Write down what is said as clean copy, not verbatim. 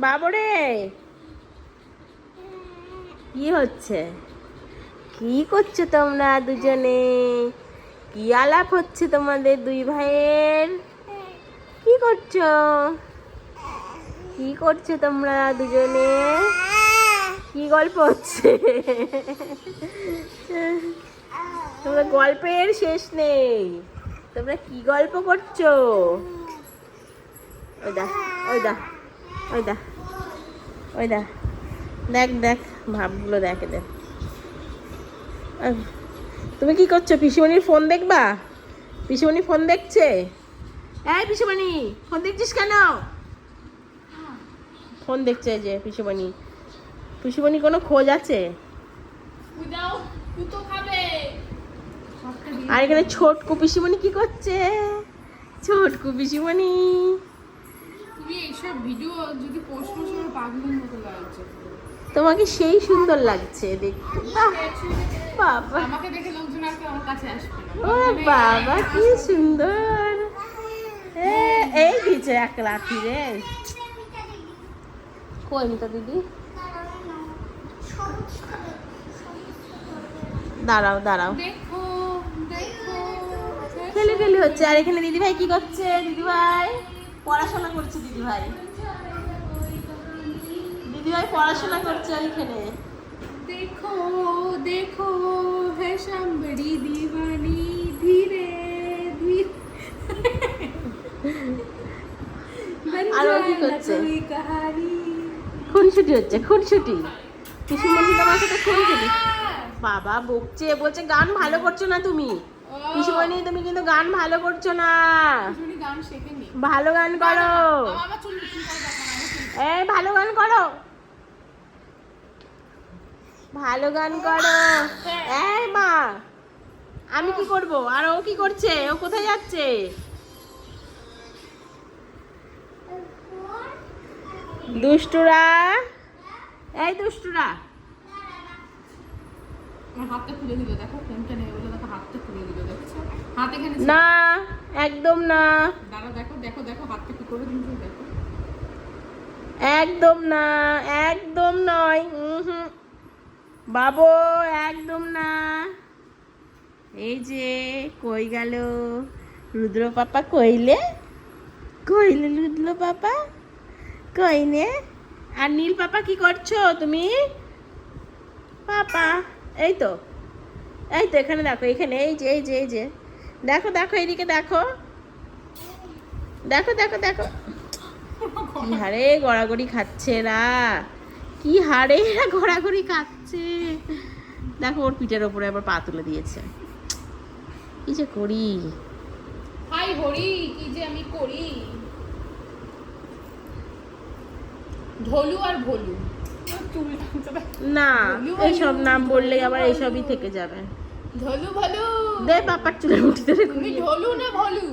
বাবরে কি হচ্ছে? কি করছো তোমরা দুজনে? কি আলাপ হচ্ছে তোমাদের দুই ভাইয়ের? কি করছো? কি করছো তোমরা দুজনে? কি গল্প হচ্ছে? তোমরা গল্পের শেষ নেই। তোমরা কি গল্প করছো? ওই দা ওই দা ওই দা ওই দা দেখ দেখ ভাবগুলো দেখে দেখ। তুমি কি করছো? পিসিমণির ফোন দেখবা? পিসিমণি ফোন দেখছে। এই পিসিমণি ফোন দেখছিস কেন? ফোন দেখছে যে পিসিমণি। পিসিমণি কোনো খোঁজ আছে? আর এখানে ছোটকু পিসিমণি কি করছে? ছোটকু পিসিমণি তুমি এইসব ভিডিও যদি পোস্ট করো পাগলের মতো লাগছে। তোমাকে সেই সুন্দর লাগছে দেখতে। বাবা আমাকে দেখে লোকজন আর আমার কাছে আসবে না। ও বাবা কি সুন্দর। এই দিয়েছে এক লাঠি রে। কই মিতা দিদি? দাঁড়াও দাঁড়াও, দেখো দেখো খেলে খেলে হচ্ছে। আর এখানে দিদি ভাই কি করছে? দিদি ভাই পড়াশোনা করছে। দিদি ভাই পড়াশোনা করছে এখানে। देखो देखो है शाम्बड़ी दीवानी धीरे धीरे আর ও কি করছে? कोई कहानी খুনসুটি হচ্ছে, খুনসুটি। পিসিমণি তোমার সাথে খুনসুটি। বাবা বকছে, বলছে গান ভালো করছো না তুমি। পিসিমণি তুমি কিন্তু গান ভালো করছো না। তুমি গান শেখেনি। ভালো গান করো। আমার চুল চুল করে দেখো না। এই ভালো গান করো, ভালো গান করো। এই মা আমি কি করব? আর ও কি করছে? ও কোথায় যাচ্ছে? দুষ্টুরা, এই দুষ্টুরা। আমার হাতটা খুলে দিল, দেখো ফোনটা নেই বলে দেখো হাতটা খুলে দিল, দেখছো হাত এখানে ছিল। না একদম না, দাঁড়াও দেখো দেখো দেখো হাতটা কি করে দিল দেখো। একদম না, একদম নয়। বাবু একদম না। এই যে কই গেল রুদ্র পাপা? কইলে কইলে রুদ্র পাপা কইনে? আর নীল পাপা কি করছো তুমি? পাপা এই তো, এই তো এখানে দেখো, এখানে এই যে এই যে এই যে দেখো দেখো এইদিকে দেখো, দেখো দেখো দেখো কি হারে গড়াগড়ি খাচ্ছে এরা। কি হারে এরা গড়াগড়ি খাচ্ছে। দেখো ওর পিঠের ওপরে আবার পা তুলে দিয়েছে। কি যে করি। হাই হরি কি যে আমি করি। ঢোলু আর ভোলু চুল না এইসব নাম বললেই আবার এইসবই থেকে যাবে। ঢোলু ভোলু দে পাপার চুলের মুঠি ধরে তুমি ঢোলু না ভোলু?